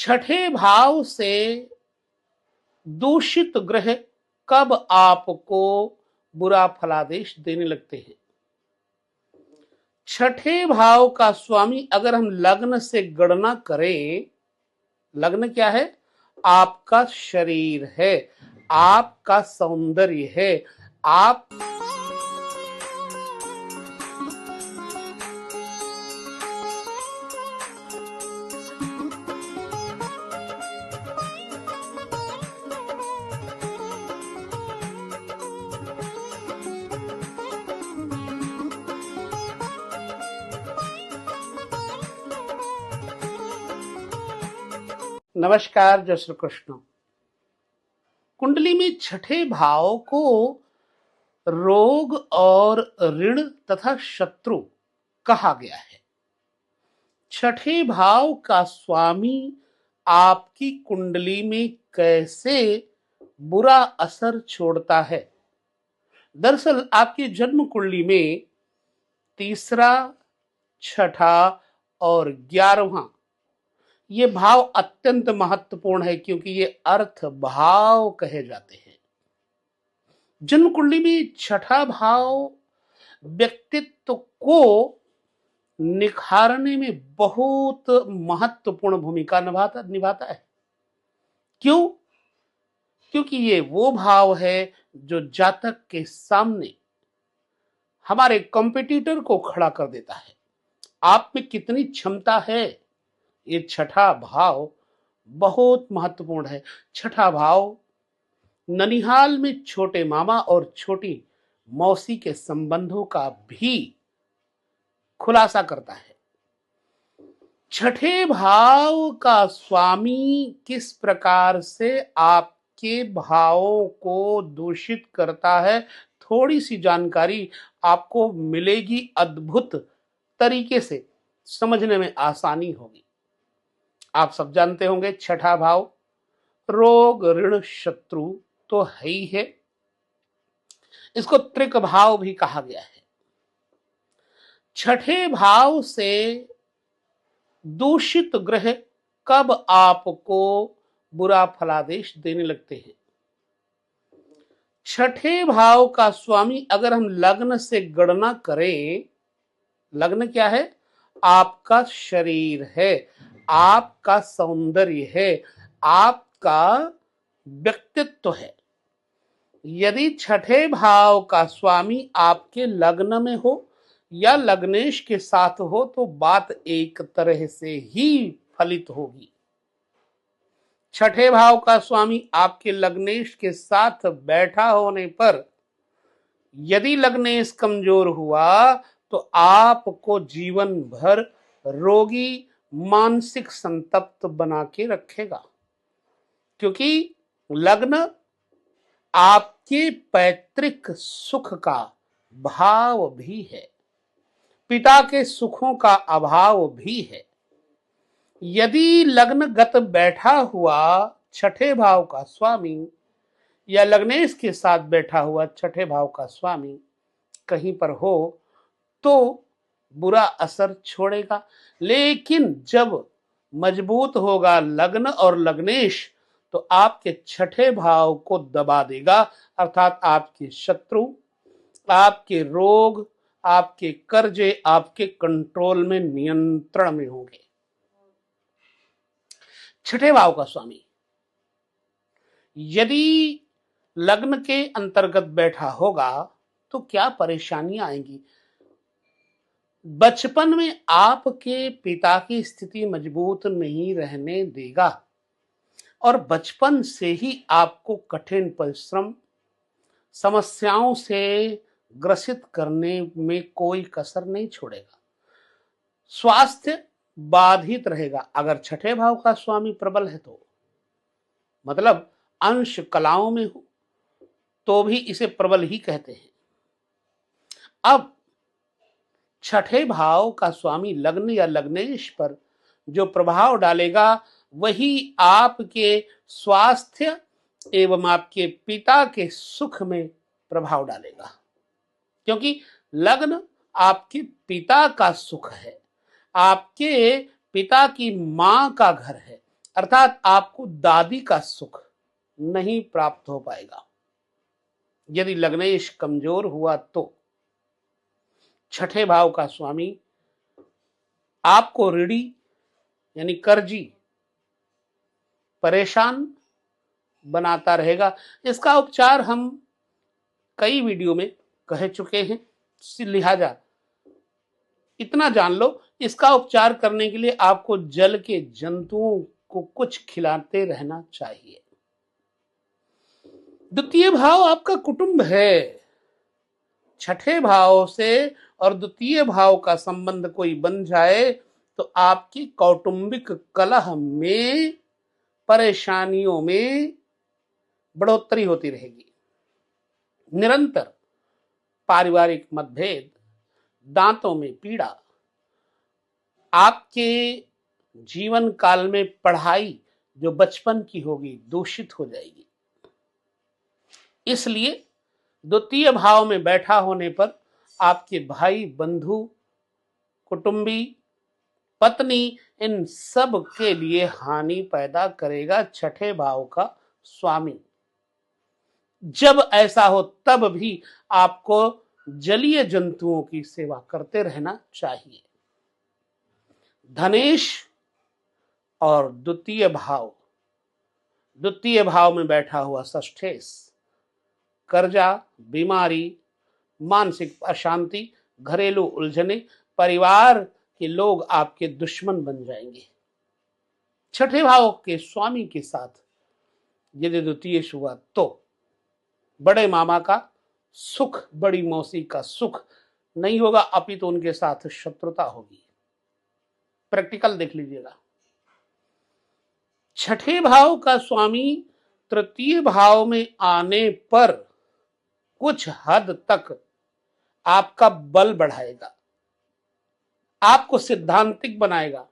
छठे भाव से दूषित ग्रह कब आपको बुरा फलादेश देने लगते हैं? छठे भाव का स्वामी अगर हम लग्न से गणना करें, लग्न क्या है? आपका शरीर है, आपका सौंदर्य है, आप नमस्कार, जय श्री कृष्ण। कुंडली में छठे भाव को रोग और ऋण तथा शत्रु कहा गया है। छठे भाव का स्वामी आपकी कुंडली में कैसे बुरा असर छोड़ता है? दरअसल आपकी जन्म कुंडली में तीसरा, छठा और 11वां ये भाव अत्यंत महत्वपूर्ण है, क्योंकि ये अर्थ भाव कहे जाते हैं। जन्म कुंडली में छठा भाव व्यक्तित्व को निखारने में बहुत महत्वपूर्ण भूमिका निभाता है। क्यों? क्योंकि ये वो भाव है जो जातक के सामने हमारे कॉम्पिटिटर को खड़ा कर देता है। आप में कितनी क्षमता है, ये छठा भाव बहुत महत्वपूर्ण है। छठा भाव ननिहाल में छोटे मामा और छोटी मौसी के संबंधों का भी खुलासा करता है। छठे भाव का स्वामी किस प्रकार से आपके भावों को दूषित करता है, थोड़ी सी जानकारी आपको मिलेगी। अद्भुत तरीके से समझने में आसानी होगी। आप सब जानते होंगे छठा भाव रोग ऋण शत्रु तो है ही है, इसको त्रिक भाव भी कहा गया है। छठे भाव से दूषित ग्रह कब आपको बुरा फलादेश देने लगते हैं? छठे भाव का स्वामी अगर हम लग्न से गणना करें, लग्न क्या है? आपका शरीर है, आपका सौंदर्य है, आपका व्यक्तित्व है। यदि छठे भाव का स्वामी आपके लग्न में हो या लग्नेश के साथ हो तो बात एक तरह से ही फलित होगी। छठे भाव का स्वामी आपके लग्नेश के साथ बैठा होने पर यदि लग्नेश कमजोर हुआ तो आपको जीवन भर रोगी, मानसिक संतप्त बना के रखेगा। क्योंकि लग्न आपके पैतृक सुख का भाव भी है, पिता के सुखों का अभाव भी है। यदि लग्नगत बैठा हुआ छठे भाव का स्वामी या लग्नेश के साथ बैठा हुआ छठे भाव का स्वामी कहीं पर हो तो बुरा असर छोड़ेगा। लेकिन जब मजबूत होगा लग्न और लग्नेश तो आपके छठे भाव को दबा देगा, अर्थात आपके शत्रु, आपके रोग, आपके कर्जे आपके कंट्रोल में, नियंत्रण में होंगे। छठे भाव का स्वामी यदि लग्न के अंतर्गत बैठा होगा तो क्या परेशानियां आएंगी? बचपन में आपके पिता की स्थिति मजबूत नहीं रहने देगा और बचपन से ही आपको कठिन परिश्रम, समस्याओं से ग्रसित करने में कोई कसर नहीं छोड़ेगा। स्वास्थ्य बाधित रहेगा। अगर छठे भाव का स्वामी प्रबल है तो मतलब अंश कलाओं में हो तो भी इसे प्रबल ही कहते हैं। अब छठे भाव का स्वामी लग्न या लग्नेश पर जो प्रभाव डालेगा वही आपके स्वास्थ्य एवं आपके पिता के सुख में प्रभाव डालेगा। क्योंकि लग्न आपके पिता का सुख है, आपके पिता की मां का घर है, अर्थात आपको दादी का सुख नहीं प्राप्त हो पाएगा। यदि लग्नेश कमजोर हुआ तो छठे भाव का स्वामी आपको ऋणी यानी कर्जी परेशान बनाता रहेगा। इसका उपचार हम कई वीडियो में कह चुके हैं, लिहाजा इतना जान लो, इसका उपचार करने के लिए आपको जल के जंतुओं को कुछ खिलाते रहना चाहिए। द्वितीय भाव आपका कुटुंब है। छठे भाव से और द्वितीय भाव का संबंध कोई बन जाए तो आपकी कौटुंबिक कलह में, परेशानियों में बढ़ोतरी होती रहेगी। निरंतर पारिवारिक मतभेद, दांतों में पीड़ा, आपके जीवन काल में पढ़ाई जो बचपन की होगी दूषित हो जाएगी। इसलिए द्वितीय भाव में बैठा होने पर आपके भाई, बंधु, कुटुंबी, पत्नी, इन सब के लिए हानि पैदा करेगा छठे भाव का स्वामी। जब ऐसा हो तब भी आपको जलीय जंतुओं की सेवा करते रहना चाहिए। धनेश और द्वितीय भाव में बैठा हुआ षष्ठेश कर्जा, बीमारी, मानसिक अशांति, घरेलू उलझने, परिवार के लोग आपके दुश्मन बन जाएंगे। छठे भाव के स्वामी के साथ यदि द्वितीय हुआ तो बड़े मामा का सुख, बड़ी मौसी का सुख नहीं होगा, अपितु उनके साथ शत्रुता होगी। प्रैक्टिकल देख लीजिएगा। छठे भाव का स्वामी तृतीय भाव में आने पर कुछ हद तक आपका बल बढ़ाएगा, आपको सिद्धांतिक बनाएगा,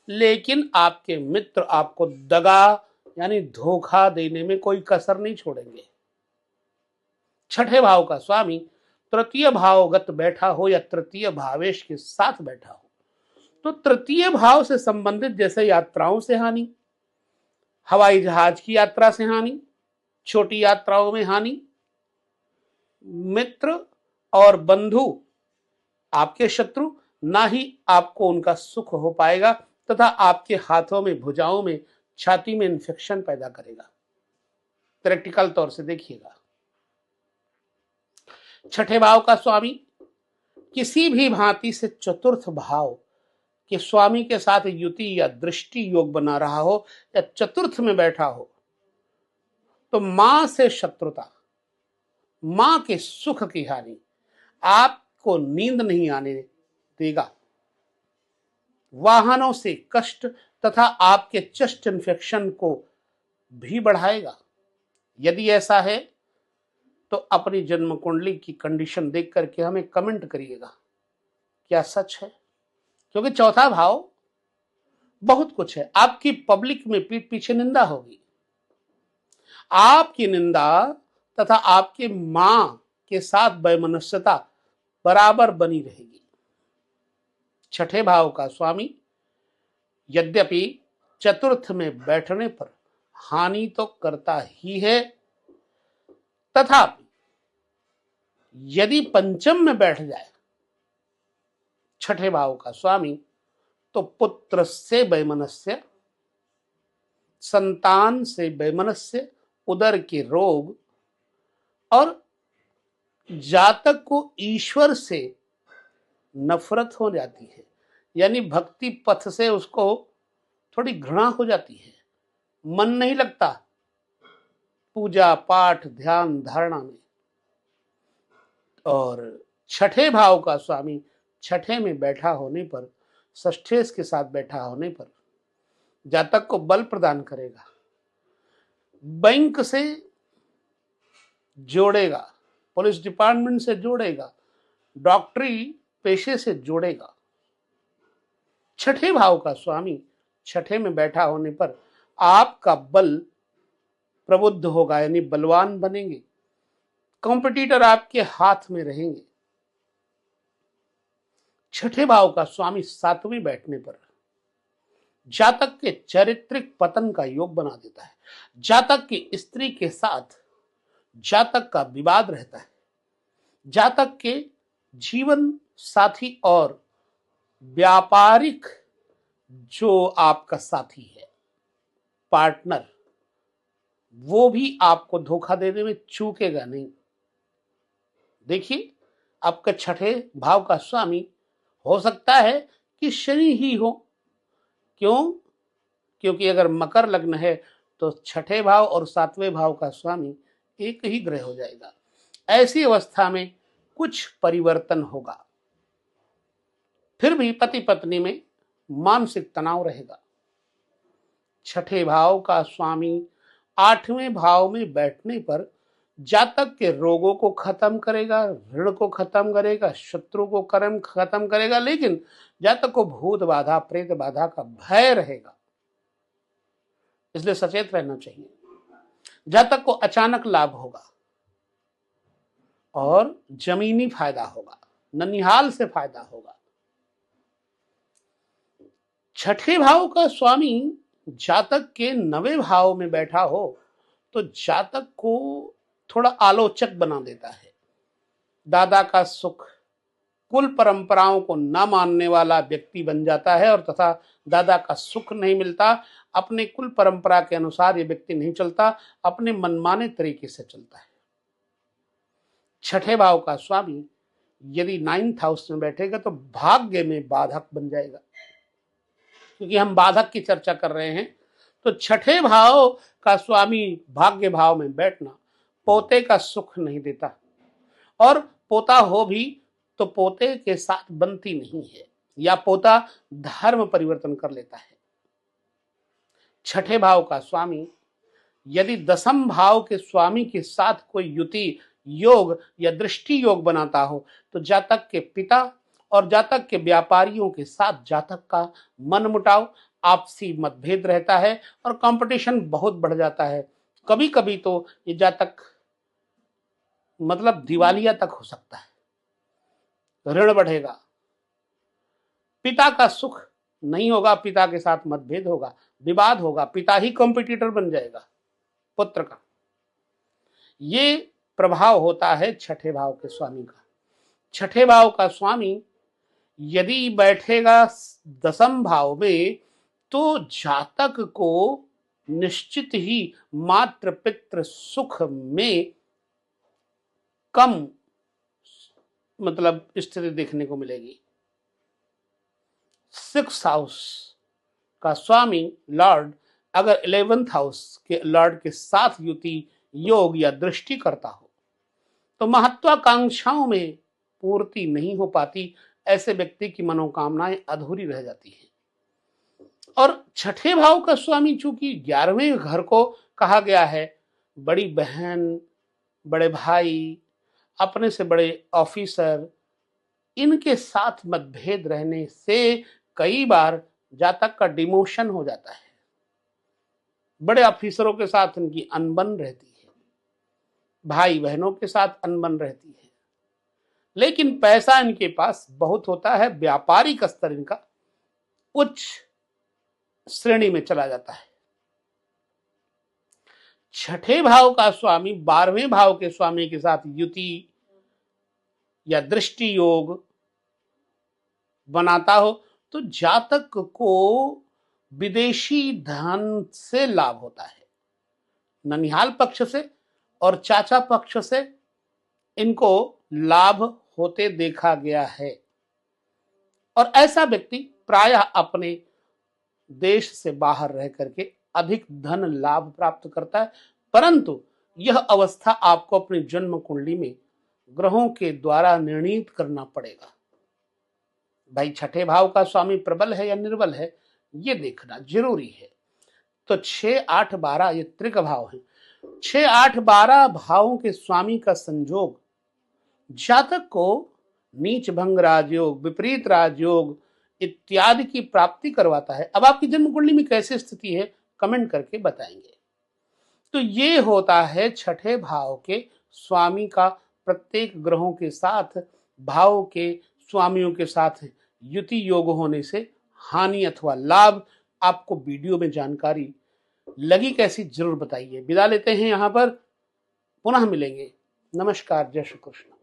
लेकिन आपके मित्र आपको दगा यानी धोखा देने में कोई कसर नहीं छोड़ेंगे। छठे भाव का स्वामी तृतीय भावगत बैठा हो या तृतीय भावेश के साथ बैठा हो तो तृतीय भाव से संबंधित जैसे यात्राओं से हानि, हवाई जहाज की यात्रा से हानि, छोटी यात्राओं में हानि, मित्र और बंधु आपके शत्रु, ना ही आपको उनका सुख हो पाएगा तथा आपके हाथों में, भुजाओं में, छाती में इन्फेक्शन पैदा करेगा। प्रैक्टिकल तौर से देखिएगा। छठे भाव का स्वामी किसी भी भांति से चतुर्थ भाव के स्वामी के साथ युति या दृष्टि योग बना रहा हो या चतुर्थ में बैठा हो तो मां से शत्रुता, मां के सुख की हानि, आपको नींद नहीं आने देगा, वाहनों से कष्ट तथा आपके चेस्ट इन्फेक्शन को भी बढ़ाएगा। यदि ऐसा है तो अपनी जन्म कुंडली की कंडीशन देख करके हमें कमेंट करिएगा, क्या सच है? क्योंकि चौथा भाव बहुत कुछ है। आपकी पब्लिक में पीठ पीछे निंदा होगी, आपकी निंदा तथा आपके मां के साथ वैमनस्यता बराबर बनी रहेगी। छठे भाव का स्वामी यद्यपि चतुर्थ में बैठने पर हानि तो करता ही है, तथापि यदि पंचम में बैठ जाए छठे भाव का स्वामी तो पुत्र से वैमनस्य, संतान से वैमनस्य, उदर के रोग और जातक को ईश्वर से नफरत हो जाती है, यानी भक्ति पथ से उसको थोड़ी घृणा हो जाती है, मन नहीं लगता पूजा पाठ ध्यान धारणा में। और छठे भाव का स्वामी छठे में बैठा होने पर, षष्ठेश के साथ बैठा होने पर जातक को बल प्रदान करेगा, बैंक से जोड़ेगा, पुलिस डिपार्टमेंट से जोड़ेगा, डॉक्टरी पेशे से जोड़ेगा। छठे भाव का स्वामी छठे में बैठा होने पर आपका बल प्रबुद्ध होगा, यानी बलवान बनेंगे, कॉम्पिटिटर आपके हाथ में रहेंगे। छठे भाव का स्वामी सातवें बैठने पर जातक के चारित्रिक पतन का योग बना देता है। जातक की स्त्री के साथ जातक का विवाद रहता है। जातक के जीवन साथी और व्यापारिक जो आपका साथी है, पार्टनर, वो भी आपको धोखा देने में चूकेगा नहीं। देखिए, आपका छठे भाव का स्वामी हो सकता है कि शनि ही हो। क्यों? क्योंकि अगर मकर लग्न है तो छठे भाव और सातवें भाव का स्वामी एक ही ग्रह हो जाएगा। ऐसी अवस्था में कुछ परिवर्तन होगा, फिर भी पति पत्नी में मानसिक तनाव रहेगा। छठे भाव का स्वामी आठवें भाव में बैठने पर जातक के रोगों को खत्म करेगा, ऋण को खत्म करेगा, शत्रु को कर्म खत्म करेगा, लेकिन जातक को भूत बाधा, प्रेत बाधा का भय रहेगा, इसलिए सचेत रहना चाहिए। जातक को अचानक लाभ होगा और जमीनी फायदा होगा, ननिहाल से फायदा होगा। छठे भाव का स्वामी जातक के नवे भाव में बैठा हो तो जातक को थोड़ा आलोचक बना देता है। दादा का सुख, कुल परंपराओं को न मानने वाला व्यक्ति बन जाता है और तथा दादा का सुख नहीं मिलता। अपने कुल परंपरा के अनुसार ये व्यक्ति नहीं चलता, अपने मनमाने तरीके से चलता है। छठे भाव का स्वामी यदि 9th हाउस में बैठेगा तो भाग्य में बाधक बन जाएगा। क्योंकि हम बाधक की चर्चा कर रहे हैं, तो छठे भाव का स्वामी भाग्य भाव में बैठना पोते का सुख नहीं देता, और पोता हो भी तो पोते के साथ बनती नहीं है, या पोता धर्म परिवर्तन कर लेता है। छठे भाव का स्वामी यदि 10th भाव के स्वामी के साथ कोई युति योग या दृष्टि योग बनाता हो तो जातक के पिता और जातक के व्यापारियों के साथ जातक का मनमुटाव, आपसी मतभेद रहता है और कंपटीशन बहुत बढ़ जाता है। कभी कभी तो ये जातक मतलब दिवालिया तक हो सकता है, ऋण बढ़ेगा, पिता का सुख नहीं होगा, पिता के साथ मतभेद होगा, विवाद होगा, पिता ही कॉम्पिटिटर बन जाएगा पुत्र का। ये प्रभाव होता है छठे भाव के स्वामी का। छठे भाव का स्वामी यदि बैठेगा 10th भाव में तो जातक को निश्चित ही मातृ पितृ सुख में कम मतलब स्थिति देखने को मिलेगी। 6th हाउस का स्वामी लॉर्ड अगर 11th हाउस के लॉर्ड के साथ युति योग या दृष्टि करता हो तो महत्वाकांक्षाओं में पूर्ति नहीं हो पाती, ऐसे व्यक्ति की मनोकामनाएं अधूरी रह जाती हैं। और छठे भाव का स्वामी चूंकि 11वें घर को कहा गया है, बड़ी बहन, बड़े भाई, अपने से बड़े ऑफिसर, इनके साथ मतभेद रहने से कई बार जातक का डिमोशन हो जाता है। बड़े ऑफिसरों के साथ इनकी अनबन रहती है, भाई बहनों के साथ अनबन रहती है, लेकिन पैसा इनके पास बहुत होता है, व्यापारिक स्तर इनका उच्च श्रेणी में चला जाता है। छठे भाव का स्वामी 12वें भाव के स्वामी के साथ युति या दृष्टि योग बनाता हो तो जातक को विदेशी धन से लाभ होता है। ननिहाल पक्ष से और चाचा पक्ष से इनको लाभ होते देखा गया है, और ऐसा व्यक्ति प्रायः अपने देश से बाहर रह करके अधिक धन लाभ प्राप्त करता है। परंतु यह अवस्था आपको अपनी जन्म कुंडली में ग्रहों के द्वारा निर्णीत करना पड़ेगा। भाई छठे भाव का स्वामी प्रबल है या निर्बल है, ये देखना जरूरी है। तो 6, 8, 12 ये त्रिक भाव है। 6, 8, 12 भावों के स्वामी का संयोग जातक को नीच भंग राजयोग, विपरीत राजयोग इत्यादि की प्राप्ति करवाता है। अब आपकी जन्म कुंडली में कैसी स्थिति है कमेंट करके बताएंगे। तो ये होता है छठे भाव के स्वामी का प्रत्येक ग्रहों के साथ, भाव के स्वामियों के साथ युति योग होने से हानि अथवा लाभ आपको वीडियो में जानकारी लगी कैसी जरूर बताइए। विदा लेते हैं यहाँ पर, पुनः मिलेंगे। नमस्कार, जय श्री कृष्ण।